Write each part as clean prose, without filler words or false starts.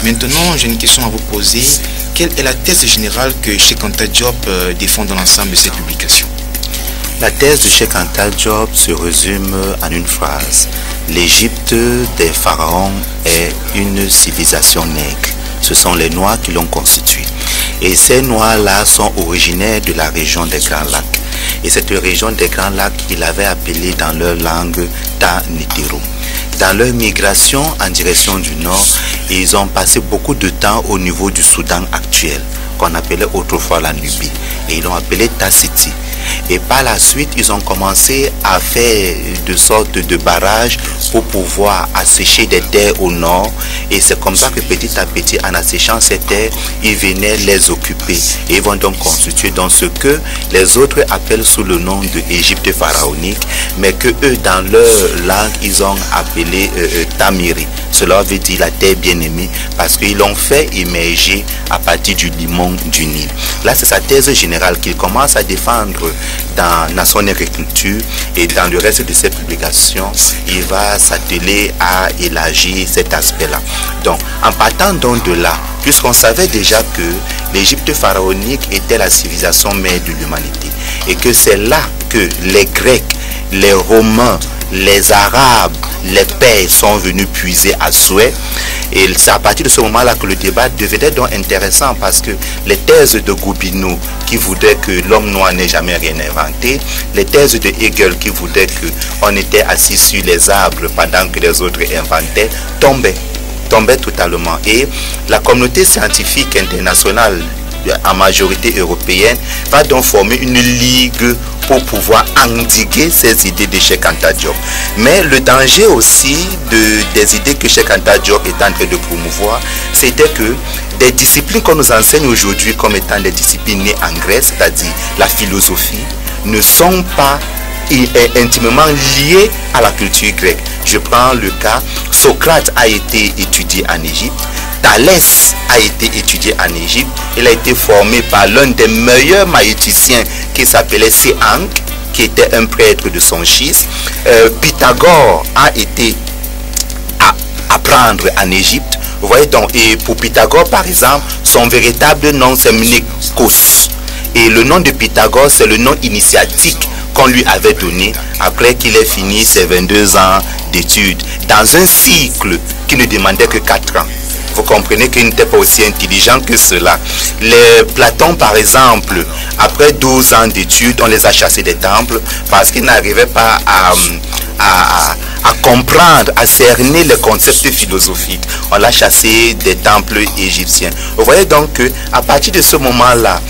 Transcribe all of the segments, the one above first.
Maintenant, j'ai une question à vous poser. Quelle est la thèse générale que Cheikh Anta Diop défend dans l'ensemble de cette publication? La thèse de Cheikh Anta Diop se résume en une phrase. L'Égypte des pharaons est une civilisation nègre. Ce sont les Noirs qui l'ont constituée. Et ces Noirs-là sont originaires de la région des Grands Lacs. Et cette région des Grands Lacs, ils l'avaient appelée dans leur langue Ta-Nitero. Dans leur migration en direction du nord, ils ont passé beaucoup de temps au niveau du Soudan actuel, qu'on appelait autrefois la Nubie. Et ils l'ont appelé Ta-City. Et par la suite, ils ont commencé à faire de sortes de barrages pour pouvoir assécher des terres au nord. Et c'est comme ça que petit à petit, en asséchant ces terres, ils venaient les occuper. Et ils vont donc constituer dans ce que les autres appellent sous le nom de Égypte pharaonique, mais que eux, dans leur langue, ils ont appelé Tamiri. Cela veut dire la terre bien-aimée, parce qu'ils l'ont fait émerger à partir du limon du Nil. Là, c'est sa thèse générale qu'il commence à défendre dans son agriculture, et dans le reste de ses publications, il va s'atteler à élargir cet aspect-là. Donc, en partant donc de là, puisqu'on savait déjà que l'Égypte pharaonique était la civilisation mère de l'humanité, et que c'est là que les Grecs, les Romains, les Arabes, les Perses sont venus puiser à souhait. Et c'est à partir de ce moment-là que le débat devenait donc intéressant, parce que les thèses de Gobineau qui voulaient que l'homme noir n'ait jamais rien inventé, les thèses de Hegel qui voulaient qu'on était assis sur les arbres pendant que les autres inventaient, tombaient totalement. Et la communauté scientifique internationale, en majorité européenne, va donc former une ligue pour pouvoir endiguer ces idées de Cheikh Anta Diop. Mais le danger aussi des idées que Cheikh Anta Diop est en train de promouvoir, c'était que des disciplines qu'on nous enseigne aujourd'hui comme étant des disciplines nées en Grèce, c'est-à-dire la philosophie, ne sont pas intimement liées à la culture grecque. Je prends le cas, Socrate a été étudié en Égypte, Thalès a été étudié en Égypte. Il a été formé par l'un des meilleurs magnéticiens qui s'appelait Séanque, qui était un prêtre de son schisme. Pythagore a été à apprendre en Égypte. Vous voyez donc, et pour Pythagore par exemple, son véritable nom c'est Mnékos. Et le nom de Pythagore, c'est le nom initiatique qu'on lui avait donné après qu'il ait fini ses 22 ans d'études dans un cycle qui ne demandait que 4 ans. Vous comprenez qu'il n'était pas aussi intelligent que cela. Les Platon, par exemple, après 12 ans d'études, on les a chassés des temples parce qu'ils n'arrivaient pas à comprendre, à cerner les concepts philosophiques. On l'a chassé des temples égyptiens. Vous voyez donc qu'à partir de ce moment-là,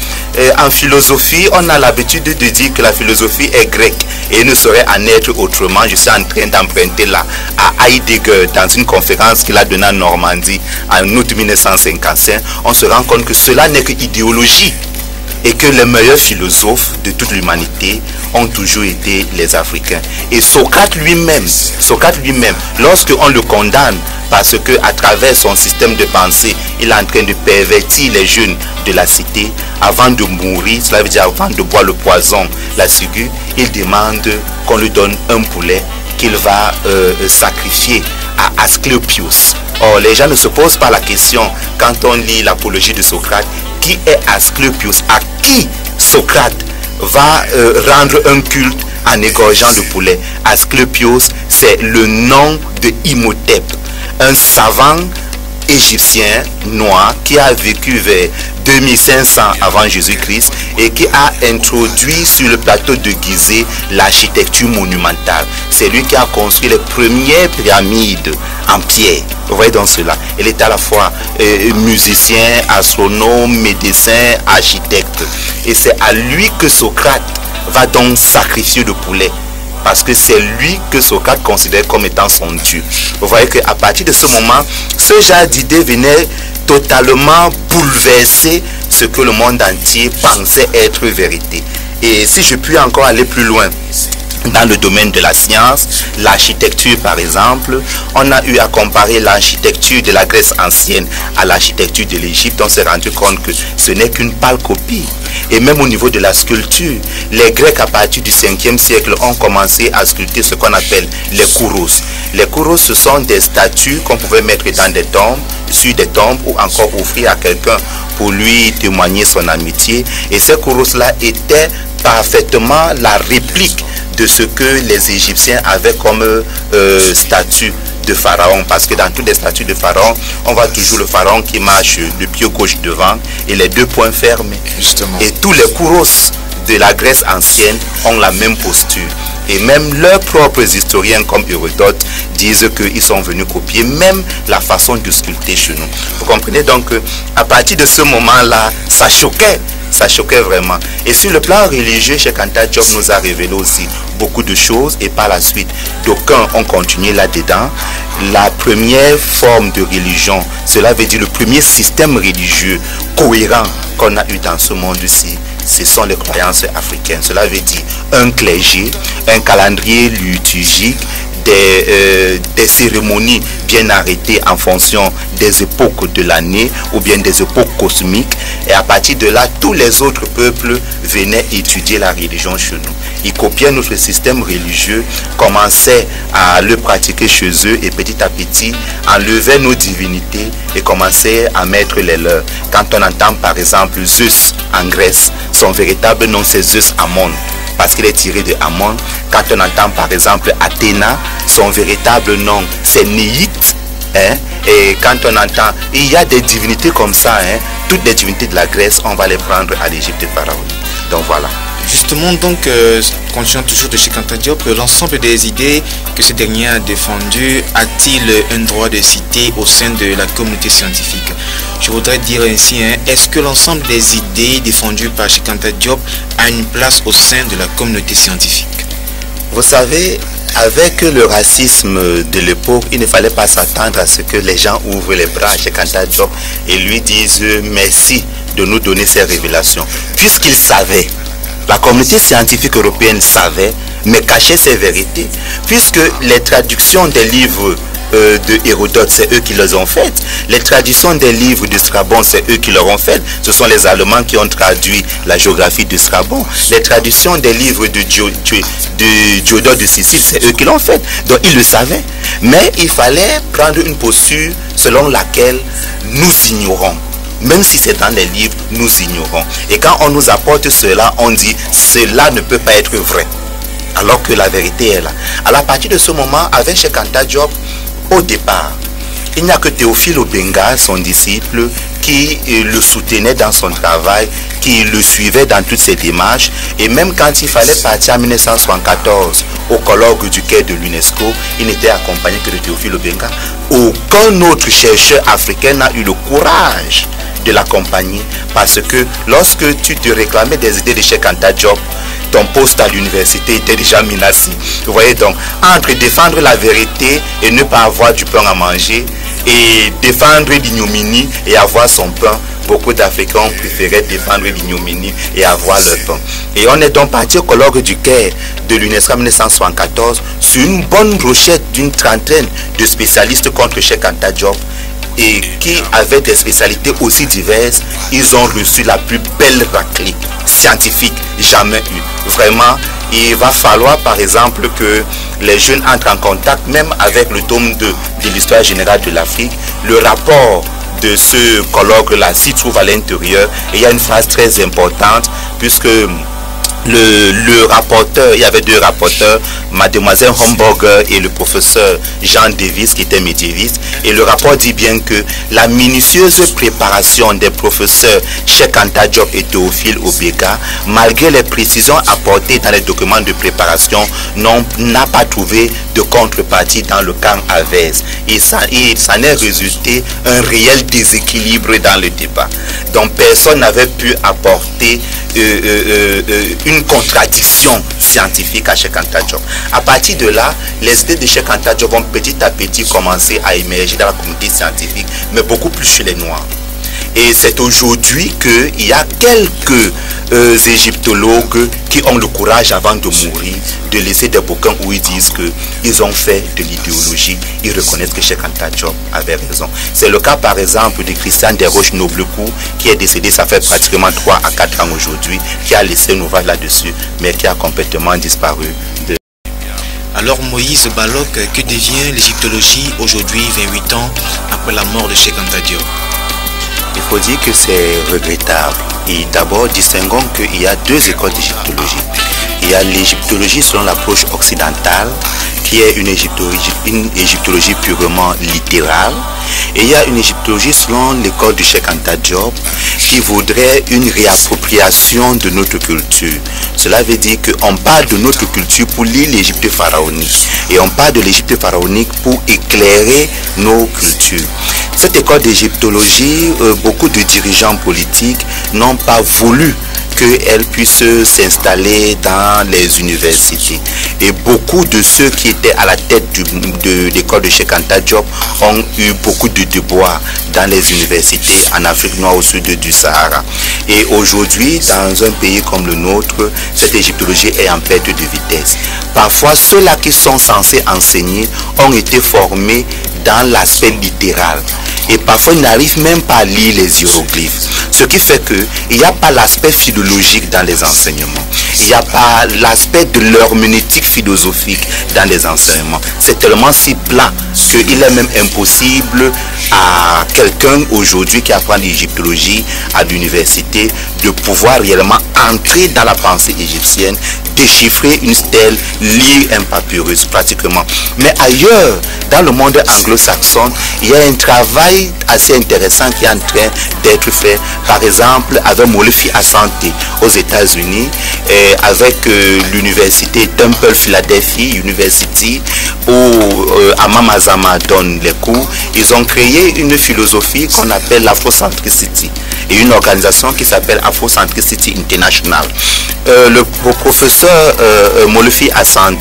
en philosophie, on a l'habitude de dire que la philosophie est grecque et ne saurait en être autrement. Je suis en train d'emprunter là à Heidegger dans une conférence qu'il a donnée en Normandie en août 1955. On se rend compte que cela n'est que idéologie et que les meilleurs philosophes de toute l'humanité ont toujours été les Africains. Et Socrate lui-même, lorsqu'on le condamne parce que à travers son système de pensée, il est en train de pervertir les jeunes de la cité, avant de mourir, cela veut dire avant de boire le poison, la ciguë, il demande qu'on lui donne un poulet qu'il va sacrifier à Asclépios. Or, les gens ne se posent pas la question quand on lit l'apologie de Socrate, qui est Asclépios? À qui Socrate va rendre un culte en égorgeant le poulet? Asclépios, c'est le nom de Imhotep, un savant égyptien noir qui a vécu vers 2500 avant Jésus-Christ et qui a introduit sur le plateau de Gizeh l'architecture monumentale. C'est lui qui a construit les premières pyramides en pierre. Vous voyez donc cela. Il est à la fois musicien, astronome, médecin, architecte. Et c'est à lui que Socrate va donc sacrifier le poulet, parce que c'est lui que Socrate considère comme étant son Dieu. Vous voyez qu'à partir de ce moment, ce genre d'idée venait totalement bouleverser ce que le monde entier pensait être vérité. Et si je puis encore aller plus loin, dans le domaine de la science, l'architecture par exemple, on a eu à comparer l'architecture de la Grèce ancienne à l'architecture de l'Égypte. On s'est rendu compte que ce n'est qu'une pâle copie. Et même au niveau de la sculpture, les Grecs à partir du 5e siècle ont commencé à sculpter ce qu'on appelle les kouros. Les kouros, ce sont des statues qu'on pouvait mettre dans des tombes, sur des tombes, ou encore offrir à quelqu'un pour lui témoigner son amitié. Et ces kouros-là étaient parfaitement la réplique de ce que les Égyptiens avaient comme statue de pharaon, parce que dans toutes les statues de pharaon, on voit toujours le pharaon qui marche le pied gauche devant et les deux poings fermés. Justement. Et tous les kouros de la Grèce ancienne ont la même posture. Et même leurs propres historiens comme Hérodote disent qu'ils sont venus copier même la façon de sculpter chez nous. Vous comprenez donc qu'à partir de ce moment-là, ça choquait vraiment. Et sur le plan religieux, Cheikh Anta Diop nous a révélé aussi beaucoup de choses, et par la suite, d'aucuns ont continué là-dedans. La première forme de religion, cela veut dire le premier système religieux cohérent qu'on a eu dans ce monde-ci, ce sont les croyances africaines. Cela veut dire un clergé, un calendrier liturgique, des cérémonies bien arrêtées en fonction des époques de l'année ou bien des époques cosmiques, et à partir de là, tous les autres peuples venaient étudier la religion chez nous. Ils copiaient notre système religieux, commençaient à le pratiquer chez eux, et petit à petit enlevaient nos divinités et commençaient à mettre les leurs. Quand on entend par exemple Zeus en Grèce, son véritable nom c'est Zeus Amon, parce qu'il est tiré de Amon. Quand on entend par exemple Athéna, son véritable nom c'est Néite. Et quand on entend, il y a des divinités comme ça, toutes les divinités de la Grèce, on va les prendre à l'Égypte pharaonique. Donc voilà. Justement, donc, continuant toujours de Cheikh Anta Diop, l'ensemble des idées que ce dernier a défendues a-t-il un droit de citer au sein de la communauté scientifique? Je voudrais dire ainsi, est-ce que l'ensemble des idées défendues par Cheikh Anta Diop a une place au sein de la communauté scientifique? Vous savez, avec le racisme de l'époque, il ne fallait pas s'attendre à ce que les gens ouvrent les bras à Cheikh Anta Diop et lui disent merci de nous donner ces révélations. Puisqu'ils savaient, la communauté scientifique européenne savait, mais cachait ses vérités, puisque les traductions des livres de Hérodote, c'est eux qui les ont faites. Les traductions des livres de Strabon, c'est eux qui les ont faites. Ce sont les Allemands qui ont traduit la géographie de Strabon. Les traductions des livres de Diodore de Sicile, c'est eux qui l'ont fait. Donc ils le savaient. Mais il fallait prendre une posture selon laquelle nous ignorons. Même si c'est dans les livres, nous ignorons. Et quand on nous apporte cela, on dit cela ne peut pas être vrai, alors que la vérité est là. Alors à partir de ce moment, avec Cheikh Anta Diop, au départ, il n'y a que Théophile Obenga, son disciple, qui le soutenait dans son travail, qui le suivait dans toutes ses démarches. Et même quand il fallait partir en 1974 au colloque du Caire de l'UNESCO, il n'était accompagné que de Théophile Obenga. Aucun autre chercheur africain n'a eu le courage de l'accompagner, parce que lorsque tu te réclamais des idées de Cheikh Anta Diop, ton poste à l'université était déjà menacé. Vous voyez donc, entre défendre la vérité et ne pas avoir du pain à manger, et défendre l'ignominie et avoir son pain, beaucoup d'Africains ont préféré défendre l'ignominie et avoir leur pain. Et on est donc parti au colloque du Caire de l'UNESCO en 1974 sur une bonne brochette d'une trentaine de spécialistes contre Cheikh Anta Diop, et qui avaient des spécialités aussi diverses. Ils ont reçu la plus belle raclée scientifique jamais eue. Vraiment, il va falloir par exemple que les jeunes entrent en contact même avec le tome de l'histoire générale de l'Afrique. Le rapport de ce colloque-là s'y trouve à l'intérieur, et il y a une phrase très importante, puisque le rapporteur, il y avait deux rapporteurs, mademoiselle Homburger et le professeur Jean Davis, qui était médiéviste, et le rapport dit bien que la minutieuse préparation des professeurs Cheikh Anta Diop et Théophile Obenga, malgré les précisions apportées dans les documents de préparation, n'a pas trouvé de contrepartie dans le camp adverse, et ça en est résulté un réel déséquilibre dans le débat. Donc personne n'avait pu apporter une contradiction scientifique à Cheikh Anta Diop. À partir de là, les idées de Cheikh Anta Diop vont petit à petit commencer à émerger dans la communauté scientifique, mais beaucoup plus chez les Noirs. Et c'est aujourd'hui qu'il y a quelques égyptologues qui ont le courage avant de mourir de laisser des bouquins où ils disent qu'ils ont fait de l'idéologie. Ils reconnaissent que Cheikh Anta Diop avait raison. C'est le cas par exemple de Christian Desroches-Noblecourt qui est décédé, ça fait pratiquement 3 à 4 ans aujourd'hui, qui a laissé un ouvrage là-dessus, mais qui a complètement disparu. Alors Moïse Balok, que devient l'égyptologie aujourd'hui, 28 ans après la mort de Cheikh Anta Diop? Il faut dire que c'est regrettable. Et d'abord, distinguons qu'il y a 2 écoles d'égyptologie. Il y a l'égyptologie selon l'approche occidentale, qui est une égyptologie purement littérale. Et il y a une égyptologie selon l'école du Cheikh Anta Diop, qui voudrait une réappropriation de notre culture. Cela veut dire qu'on parle de notre culture pour lire l'Égypte pharaonique. Et on parle de l'Égypte pharaonique pour éclairer nos cultures. Cette école d'égyptologie, beaucoup de dirigeants politiques n'ont pas voulu qu'elle puisse s'installer dans les universités. Et beaucoup de ceux qui étaient à la tête de l'école de Cheikh Anta Diop ont eu beaucoup de déboires dans les universités en Afrique noire au sud du Sahara. Et aujourd'hui, dans un pays comme le nôtre, cette égyptologie est en perte de vitesse. Parfois, ceux-là qui sont censés enseigner ont été formés dans l'aspect littéral. Et parfois, ils n'arrivent même pas à lire les hiéroglyphes. Ce qui fait qu'il n'y a pas l'aspect philologique dans les enseignements. Il n'y a pas l'aspect de l'herméneutique philosophique dans les enseignements. C'est tellement si plat qu'il est même impossible à quelqu'un aujourd'hui qui apprend l'égyptologie à l'université de pouvoir réellement entrer dans la pensée égyptienne, déchiffrer une stèle, lire un papyrus pratiquement. Mais ailleurs, dans le monde anglo-saxon, il y a un travail assez intéressant qui est en train d'être fait, par exemple avec Molefi Asante aux États-Unis, avec l'université Temple Philadelphia University, où Amam Azama donne les cours. Ils ont créé une philosophie qu'on appelle l'Afrocentricity et une organisation qui s'appelle Afrocentricity International. Le professeur Molefi Asante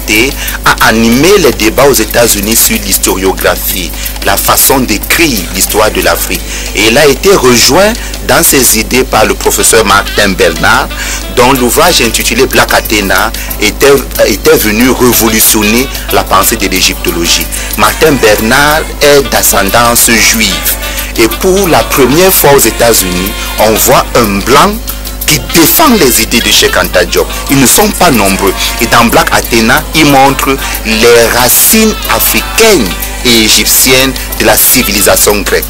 a animé les débats aux États-Unis sur l'historiographie, la façon d'écrire l'histoire de l'Afrique. Et il a été rejoint dans ses idées par le professeur Martin Bernard, dont l'ouvrage intitulé Black Athena était venu révolutionner la pensée de l'égyptologie. Martin Bernard est d'ascendance juive. Et pour la première fois aux États-Unis, on voit un blanc qui défend les idées de Cheikh Anta Diop. Ils ne sont pas nombreux. Et dans Black Athena, il montre les racines africaines et égyptiennes de la civilisation grecque.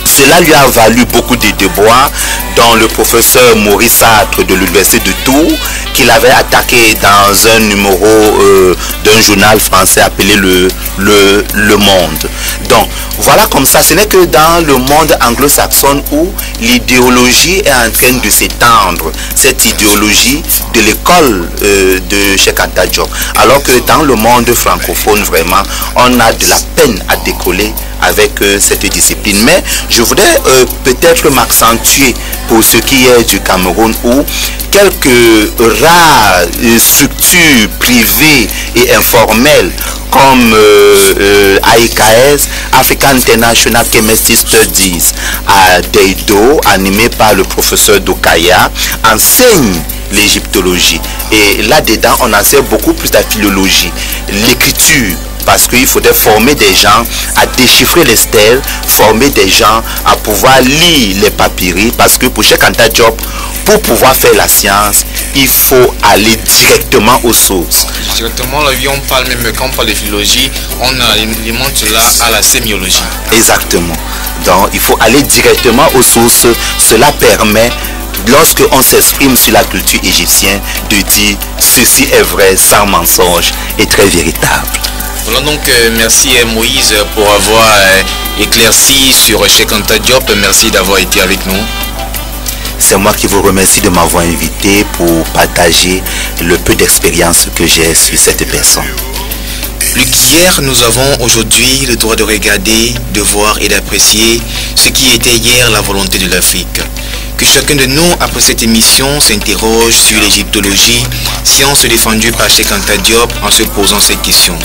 Cela lui a valu beaucoup de déboires, dont le professeur Maurice Sartre de l'université de Tours, qu'il avait attaqué dans un numéro d'un journal français appelé Le Monde. Donc voilà, comme ça, ce n'est que dans le monde anglo-saxon où l'idéologie est en train de s'étendre, cette idéologie de l'école de Cheikh Anta Diop. Alors que dans le monde francophone, vraiment, on a de la peine à décoller avec cette discipline. Mais je voudrais peut-être m'accentuer pour ce qui est du Cameroun, où quelques rares structures privées et informelles comme AIKS, African International Chemistry Studies, à Deido, animé par le professeur Dokaya, enseigne l'égyptologie. Et là-dedans, on enseigne beaucoup plus la philologie, l'écriture, parce qu'il faudrait former des gens à déchiffrer les stèles, former des gens à pouvoir lire les papyri, parce que pour Cheikh Anta Diop, pour pouvoir faire la science, il faut aller directement aux sources. Directement, là, on parle même, quand on parle de philologie, on alimente cela à la sémiologie. Exactement. Donc, il faut aller directement aux sources. Cela permet, lorsque on s'exprime sur la culture égyptienne, de dire ceci est vrai, sans mensonge et très véritable. Voilà, donc merci Moïse pour avoir éclairci sur Cheikh Anta Diop. Merci d'avoir été avec nous. C'est moi qui vous remercie de m'avoir invité pour partager le peu d'expérience que j'ai sur cette personne. Plus qu'hier, nous avons aujourd'hui le droit de regarder, de voir et d'apprécier ce qui était hier la volonté de l'Afrique. Que chacun de nous, après cette émission, s'interroge sur l'égyptologie, science défendue par Cheikh Anta Diop, en se posant cette question.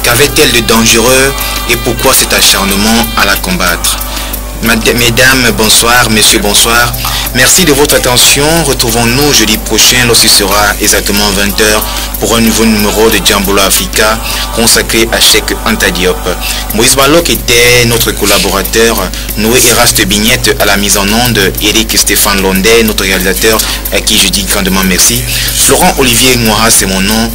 Qu'avait-elle de dangereux et pourquoi cet acharnement à la combattre? Mesdames, bonsoir. Messieurs, bonsoir. Merci de votre attention. Retrouvons-nous jeudi prochain lorsqu'il sera exactement 20h pour un nouveau numéro de Djambolo Africa consacré à Cheikh Anta Diop. Moïse Balok était notre collaborateur. Noé Eraste Bignette à la mise en onde. Eric Stéphane Londé, notre réalisateur, à qui je dis grandement merci. Florent Olivier Moira, c'est mon nom.